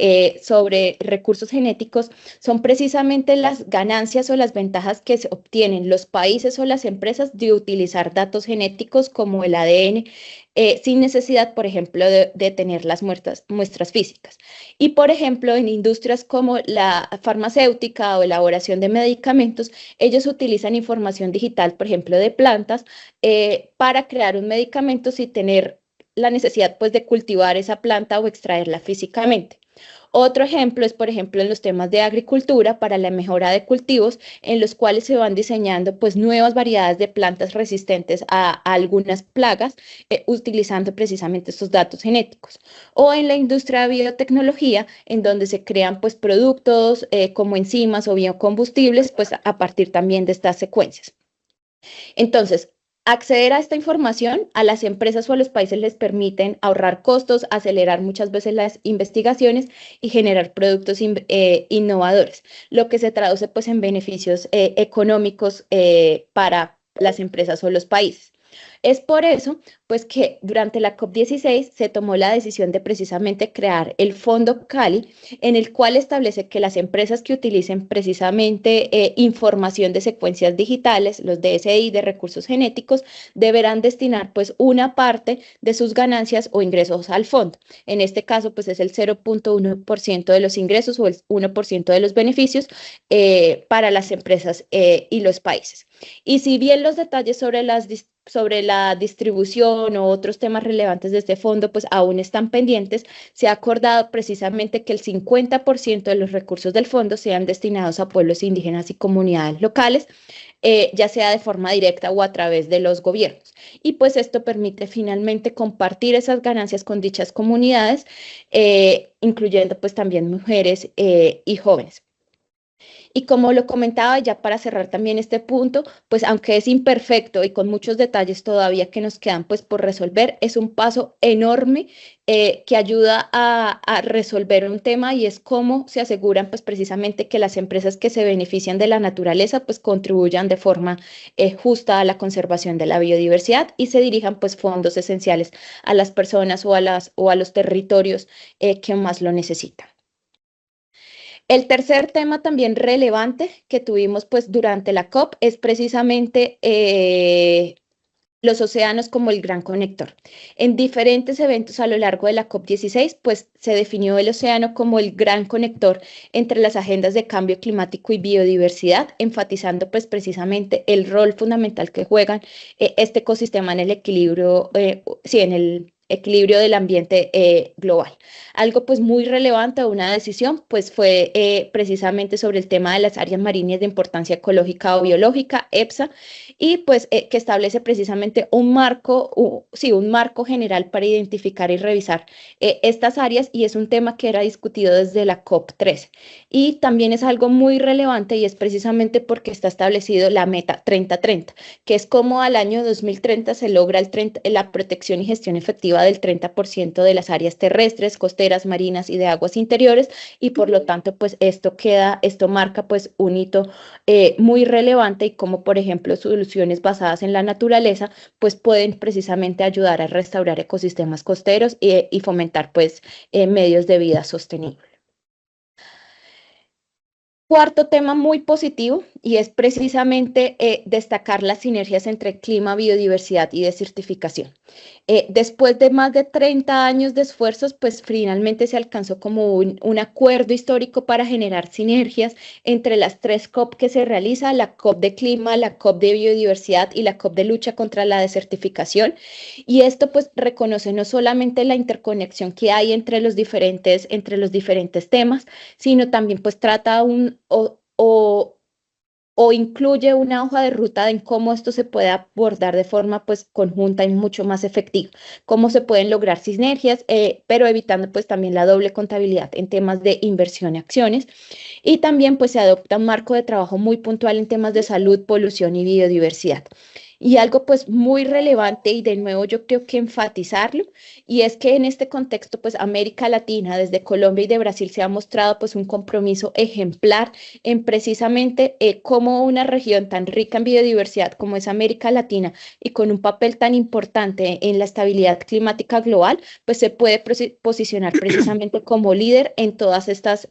sobre recursos genéticos son precisamente las ganancias o las ventajas que se obtienen los países o las empresas de utilizar datos genéticos como el ADN, sin necesidad, por ejemplo, de tener las muestras físicas. Y, por ejemplo, en industrias como la farmacéutica o elaboración de medicamentos, ellos utilizan información digital, por ejemplo, de plantas, para crear un medicamento sin tener la necesidad pues, de cultivar esa planta o extraerla físicamente. Otro ejemplo es, por ejemplo, en los temas de agricultura para la mejora de cultivos, en los cuales se van diseñando pues, nuevas variedades de plantas resistentes a algunas plagas, utilizando precisamente estos datos genéticos. O en la industria de biotecnología, en donde se crean pues, productos como enzimas o biocombustibles, pues, a partir también de estas secuencias. Entonces, acceder a esta información a las empresas o a los países les permiten ahorrar costos, acelerar muchas veces las investigaciones y generar productos innovadores, lo que se traduce pues, en beneficios económicos para las empresas o los países. Es por eso, pues, que durante la COP16 se tomó la decisión de precisamente crear el Fondo Cali, en el cual establece que las empresas que utilicen precisamente información de secuencias digitales, los DSI de recursos genéticos, deberán destinar pues una parte de sus ganancias o ingresos al fondo. En este caso, pues es el 0.1% de los ingresos o el 1% de los beneficios para las empresas y los países. Y si bien los detalles sobre la distribución o otros temas relevantes de este fondo pues aún están pendientes, se ha acordado precisamente que el 50% de los recursos del fondo sean destinados a pueblos indígenas y comunidades locales, ya sea de forma directa o a través de los gobiernos. Y pues esto permite finalmente compartir esas ganancias con dichas comunidades, incluyendo pues también mujeres y jóvenes. Y como lo comentaba, ya para cerrar también este punto, pues aunque es imperfecto y con muchos detalles todavía que nos quedan pues por resolver, es un paso enorme que ayuda a resolver un tema, y es cómo se aseguran pues precisamente que las empresas que se benefician de la naturaleza pues contribuyan de forma justa a la conservación de la biodiversidad y se dirijan pues fondos esenciales a las personas o a los territorios que más lo necesitan. El tercer tema también relevante que tuvimos pues durante la COP es precisamente los océanos como el gran conector. En diferentes eventos a lo largo de la COP16, pues se definió el océano como el gran conector entre las agendas de cambio climático y biodiversidad, enfatizando pues precisamente el rol fundamental que juegan este ecosistema en el equilibrio, en el equilibrio del ambiente global. Algo pues muy relevante, una decisión, pues fue precisamente sobre el tema de las áreas marinas de importancia ecológica o biológica, EPSA, y pues que establece precisamente un marco general para identificar y revisar estas áreas, y es un tema que era discutido desde la COP13. Y también es algo muy relevante y es precisamente porque está establecido la meta 30-30, que es como al año 2030 se logra la protección y gestión efectiva del 30% de las áreas terrestres, costeras, marinas y de aguas interiores, y por lo tanto pues esto marca pues un hito muy relevante, y como por ejemplo soluciones basadas en la naturaleza pues pueden precisamente ayudar a restaurar ecosistemas costeros y fomentar pues medios de vida sostenibles. Cuarto tema muy positivo, y es precisamente destacar las sinergias entre clima, biodiversidad y desertificación. Después de más de 30 años de esfuerzos, pues finalmente se alcanzó como un acuerdo histórico para generar sinergias entre las 3 COP que se realiza: la COP de clima, la COP de biodiversidad y la COP de lucha contra la desertificación. Y esto pues reconoce no solamente la interconexión que hay entre los diferentes temas, sino también pues trata o incluye una hoja de ruta en cómo esto se puede abordar de forma pues conjunta y mucho más efectiva, cómo se pueden lograr sinergias, pero evitando pues también la doble contabilidad en temas de inversión y acciones, y también pues se adopta un marco de trabajo muy puntual en temas de salud, polución y biodiversidad. Y algo pues muy relevante, y de nuevo yo creo que enfatizarlo, y es que en este contexto pues América Latina, desde Colombia y de Brasil, se ha mostrado pues un compromiso ejemplar en precisamente cómo una región tan rica en biodiversidad como es América Latina, y con un papel tan importante en la estabilidad climática global, pues se puede posicionar precisamente como líder en todas estas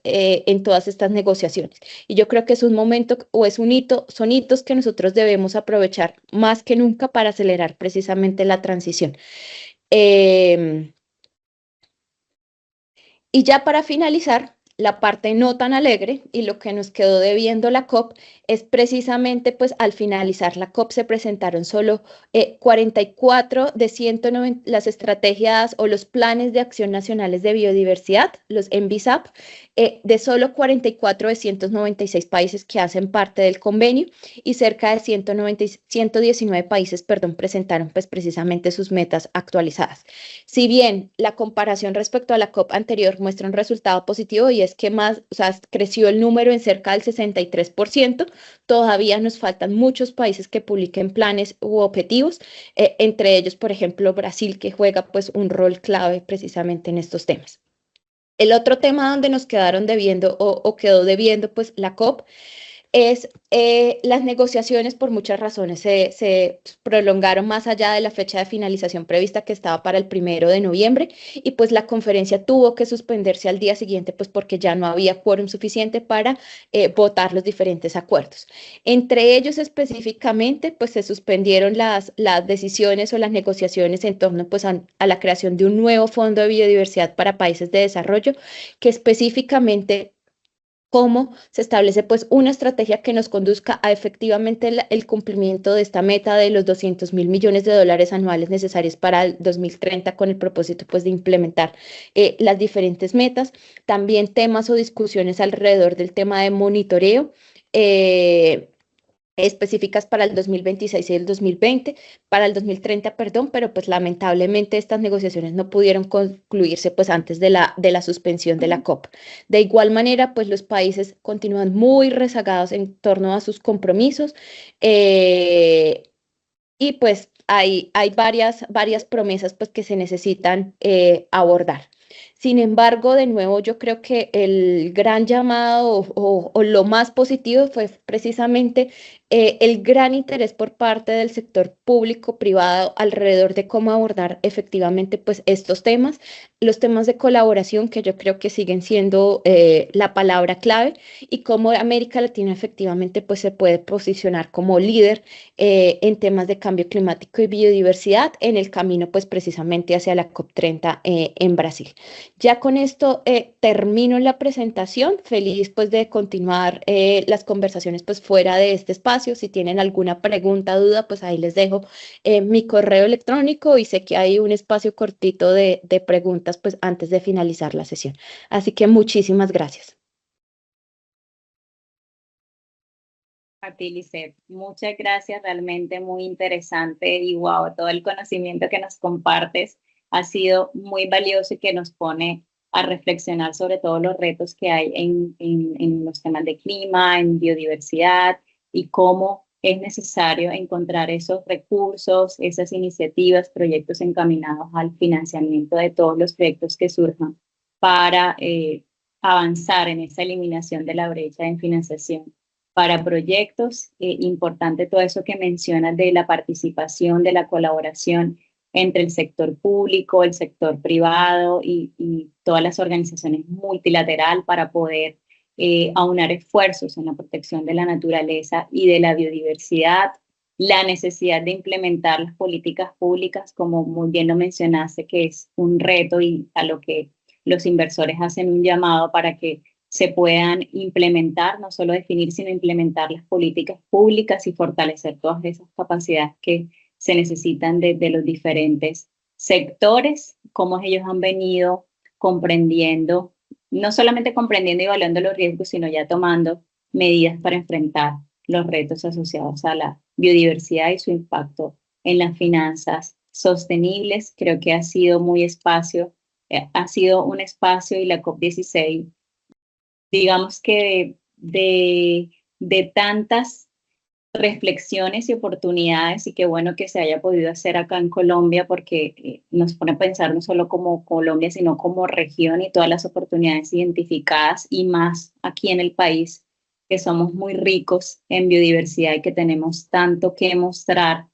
negociaciones. Y yo creo que es un momento o es un hito, son hitos que nosotros debemos aprovechar más que nunca para acelerar precisamente la transición. Y ya para finalizar, la parte no tan alegre y lo que nos quedó debiendo la COP es precisamente pues al finalizar la COP se presentaron solo 44 de 190 las estrategias o los planes de acción nacionales de biodiversidad, los NBSAP, de solo 44 de 196 países que hacen parte del convenio, y cerca de 119 países, presentaron pues precisamente sus metas actualizadas. Si bien la comparación respecto a la COP anterior muestra un resultado positivo, y es que creció el número en cerca del 63%, todavía nos faltan muchos países que publiquen planes u objetivos, entre ellos, por ejemplo, Brasil, que juega pues un rol clave precisamente en estos temas. El otro tema donde nos quedaron debiendo o quedó debiendo pues la COP es las negociaciones por muchas razones se prolongaron más allá de la fecha de finalización prevista que estaba para el 1 de noviembre y pues la conferencia tuvo que suspenderse al día siguiente pues porque ya no había quórum suficiente para votar los diferentes acuerdos. Entre ellos específicamente pues se suspendieron las decisiones o las negociaciones en torno pues a la creación de un nuevo fondo de biodiversidad para países de desarrollo que específicamente cómo se establece pues una estrategia que nos conduzca a efectivamente el cumplimiento de esta meta de los 200.000 millones de dólares anuales necesarios para el 2030 con el propósito pues de implementar las diferentes metas. También temas o discusiones alrededor del tema de monitoreo. Específicas para el 2026 y el 2020, para el 2030, perdón, pero pues lamentablemente estas negociaciones no pudieron concluirse pues antes de la suspensión de la COP. De igual manera, pues los países continúan muy rezagados en torno a sus compromisos y pues hay varias promesas pues que se necesitan abordar. Sin embargo, de nuevo, yo creo que el gran llamado o lo más positivo fue precisamente el gran interés por parte del sector público-privado alrededor de cómo abordar efectivamente pues estos temas, los temas de colaboración que yo creo que siguen siendo la palabra clave y cómo América Latina efectivamente pues se puede posicionar como líder en temas de cambio climático y biodiversidad en el camino pues precisamente hacia la COP30 en Brasil. Ya con esto termino la presentación, feliz pues de continuar las conversaciones pues fuera de este espacio. Si tienen alguna pregunta, duda, pues ahí les dejo mi correo electrónico y sé que hay un espacio cortito de preguntas pues antes de finalizar la sesión. Así que muchísimas gracias. A ti, Lisset, muchas gracias, realmente muy interesante y wow, todo el conocimiento que nos compartes ha sido muy valioso y que nos pone a reflexionar sobre todos los retos que hay en los temas de clima, en biodiversidad y cómo es necesario encontrar esos recursos, esas iniciativas, proyectos encaminados al financiamiento de todos los proyectos que surjan para avanzar en esa eliminación de la brecha en financiación para proyectos. Importante todo eso que mencionas de la participación, de la colaboración entre el sector público, el sector privado y todas las organizaciones multilateral para poder aunar esfuerzos en la protección de la naturaleza y de la biodiversidad, la necesidad de implementar las políticas públicas, como muy bien lo mencionaste, que es un reto y a lo que los inversores hacen un llamado para que se puedan implementar, no solo definir, sino implementar las políticas públicas y fortalecer todas esas capacidades que se necesitan de los diferentes sectores, cómo ellos han venido comprendiendo, no solamente comprendiendo y evaluando los riesgos, sino ya tomando medidas para enfrentar los retos asociados a la biodiversidad y su impacto en las finanzas sostenibles. Creo que ha sido ha sido un espacio y la COP16 digamos que de tantas reflexiones y oportunidades y qué bueno que se haya podido hacer acá en Colombia porque nos pone a pensar no solo como Colombia, sino como región y todas las oportunidades identificadas y más aquí en el país, que somos muy ricos en biodiversidad y que tenemos tanto que mostrar.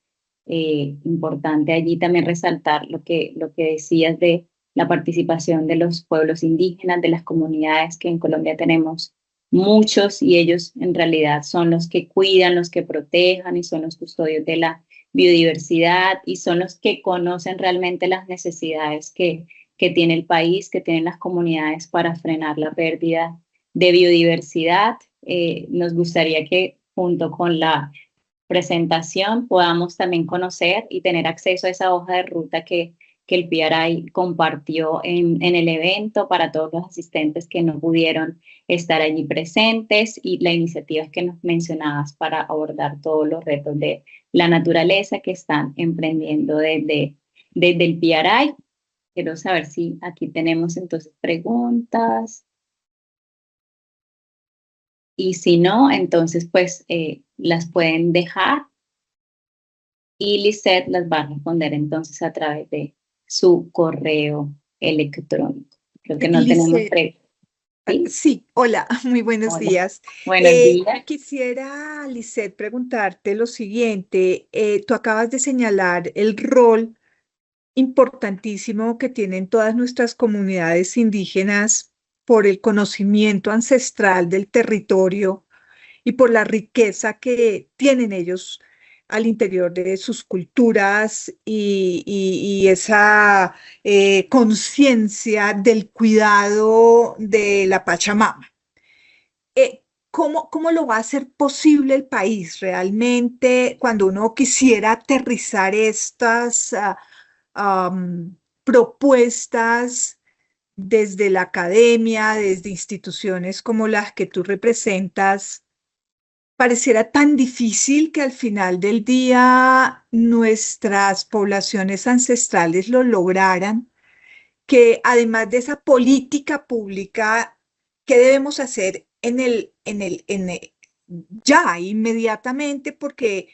Importante allí también resaltar lo que decías de la participación de los pueblos indígenas, de las comunidades que en Colombia tenemos muchos y ellos en realidad son los que cuidan, los que protejan y son los custodios de la biodiversidad y son los que conocen realmente las necesidades que tiene el país, que tienen las comunidades para frenar la pérdida de biodiversidad. Nos gustaría que junto con la presentación podamos también conocer y tener acceso a esa hoja de ruta que el PRI compartió en el evento para todos los asistentes que no pudieron estar allí presentes y las iniciativas que nos mencionabas para abordar todos los retos de la naturaleza que están emprendiendo desde el PRI. Quiero saber si aquí tenemos entonces preguntas. Y si no, entonces pues las pueden dejar y Lisset las va a responder entonces a través de su correo electrónico. Creo que no tenemos preguntas. Sí, Sí, hola, muy buenos hola, días. buenos días. Quisiera, Lisette, preguntarte lo siguiente. Tú acabas de señalar el rol importantísimo que tienen todas nuestras comunidades indígenas por el conocimiento ancestral del territorio y por la riqueza que tienen ellos al interior de sus culturas y esa conciencia del cuidado de la Pachamama. ¿Cómo lo va a hacer posible el país realmente cuando uno quisiera aterrizar estas propuestas desde la academia, desde instituciones como las que tú representas? Pareciera tan difícil que al final del día nuestras poblaciones ancestrales lo lograran, que además de esa política pública, ¿qué debemos hacer ya, inmediatamente? Porque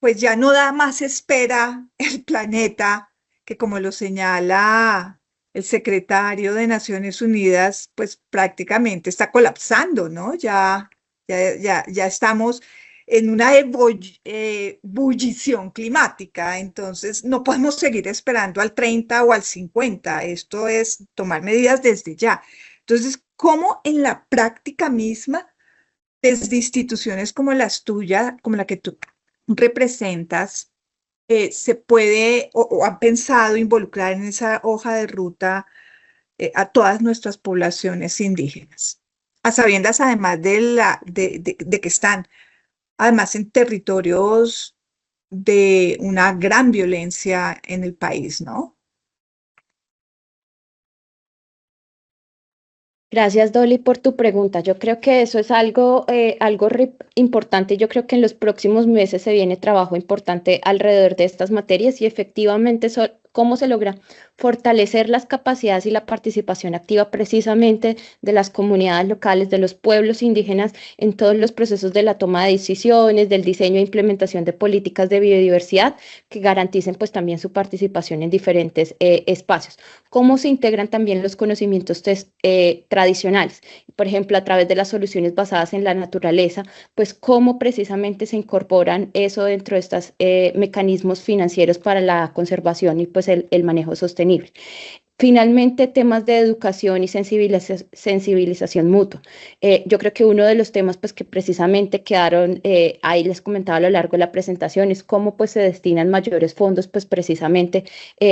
pues ya no da más espera el planeta, que como lo señala el secretario de Naciones Unidas, pues prácticamente está colapsando, ¿no? Ya estamos en una ebullición climática, entonces no podemos seguir esperando al 30 o al 50. Esto es tomar medidas desde ya. Entonces, ¿cómo en la práctica misma, desde instituciones como las tuyas, como la que tú representas, se puede o han pensado involucrar en esa hoja de ruta a todas nuestras poblaciones indígenas, a sabiendas además de que están además en territorios de una gran violencia en el país, ¿no? Gracias, Dolly, por tu pregunta. Yo creo que eso es algo importante. Yo creo que en los próximos meses se viene trabajo importante alrededor de estas materias y efectivamente cómo se logra fortalecer las capacidades y la participación activa precisamente de las comunidades locales, de los pueblos indígenas en todos los procesos de la toma de decisiones, del diseño e implementación de políticas de biodiversidad que garanticen pues también su participación en diferentes espacios. Cómo se integran también los conocimientos tradicionales, por ejemplo, a través de las soluciones basadas en la naturaleza, pues cómo precisamente se incorporan eso dentro de estos mecanismos financieros para la conservación y pues el manejo sostenible. Finalmente, temas de educación y sensibilización mutua. Yo creo que uno de los temas pues, que precisamente quedaron, ahí les comentaba a lo largo de la presentación, es cómo pues, se destinan mayores fondos pues, precisamente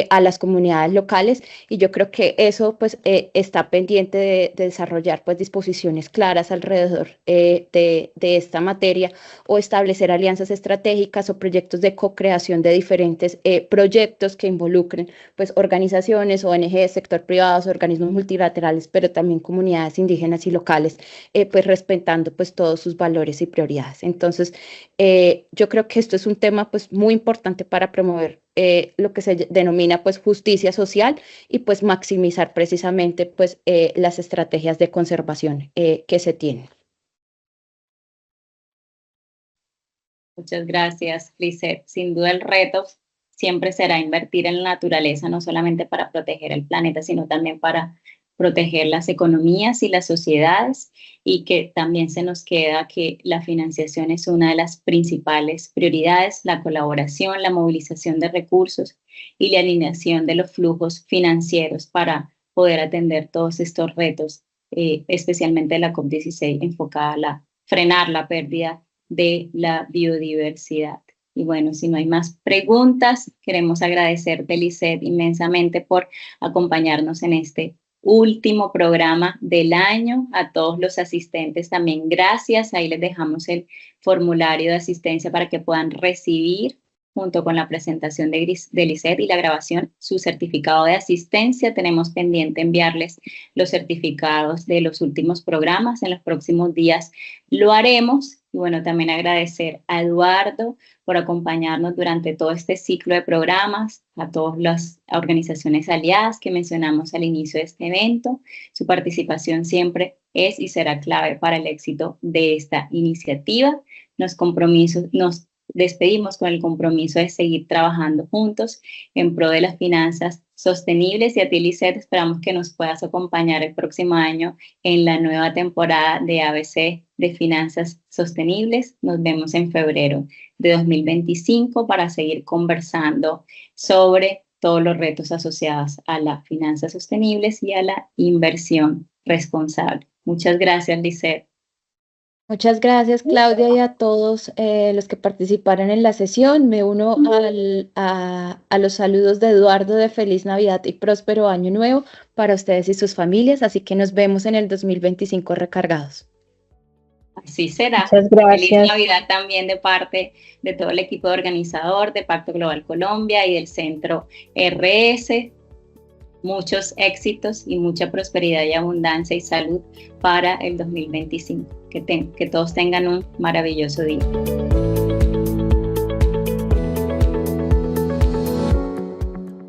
a las comunidades locales y yo creo que eso pues, está pendiente de desarrollar pues, disposiciones claras alrededor de esta materia o establecer alianzas estratégicas o proyectos de co-creación de diferentes proyectos que involucren pues, organizaciones, ONG, sector privado, organismos multilaterales, pero también comunidades indígenas y locales, pues respetando pues todos sus valores y prioridades. Entonces, yo creo que esto es un tema pues muy importante para promover lo que se denomina pues justicia social y pues maximizar precisamente pues las estrategias de conservación que se tienen. Muchas gracias, Lisette. Sin duda el reto siempre será invertir en la naturaleza, no solamente para proteger el planeta, sino también para proteger las economías y las sociedades, y que también se nos queda que la financiación es una de las principales prioridades, la colaboración, la movilización de recursos y la alineación de los flujos financieros para poder atender todos estos retos, especialmente la COP16 enfocada a frenar la pérdida de la biodiversidad. Y bueno, si no hay más preguntas, queremos agradecerte, Lisette, inmensamente por acompañarnos en este último programa del año. A todos los asistentes también gracias. Ahí les dejamos el formulario de asistencia para que puedan recibir, junto con la presentación de Lisette y la grabación, su certificado de asistencia. Tenemos pendiente enviarles los certificados de los últimos programas. En los próximos días lo haremos. Y bueno, también agradecer a Eduardo por acompañarnos durante todo este ciclo de programas, a todas las organizaciones aliadas que mencionamos al inicio de este evento. Su participación siempre es y será clave para el éxito de esta iniciativa. Nos despedimos con el compromiso de seguir trabajando juntos en pro de las finanzas sostenibles, y a ti, Lisette, esperamos que nos puedas acompañar el próximo año en la nueva temporada de ABC de Finanzas Sostenibles. Nos vemos en febrero de 2025 para seguir conversando sobre todos los retos asociados a las finanzas sostenibles y a la inversión responsable. Muchas gracias, Lisette. Muchas gracias, Claudia, y a todos los que participaron en la sesión. Me uno a los saludos de Eduardo de Feliz Navidad y próspero Año Nuevo para ustedes y sus familias, así que nos vemos en el 2025 recargados. Así será. Muchas gracias. Feliz Navidad también de parte de todo el equipo organizador de Pacto Global Colombia y del Centro RS. Muchos éxitos y mucha prosperidad y abundancia y salud para el 2025. Que todos tengan un maravilloso día.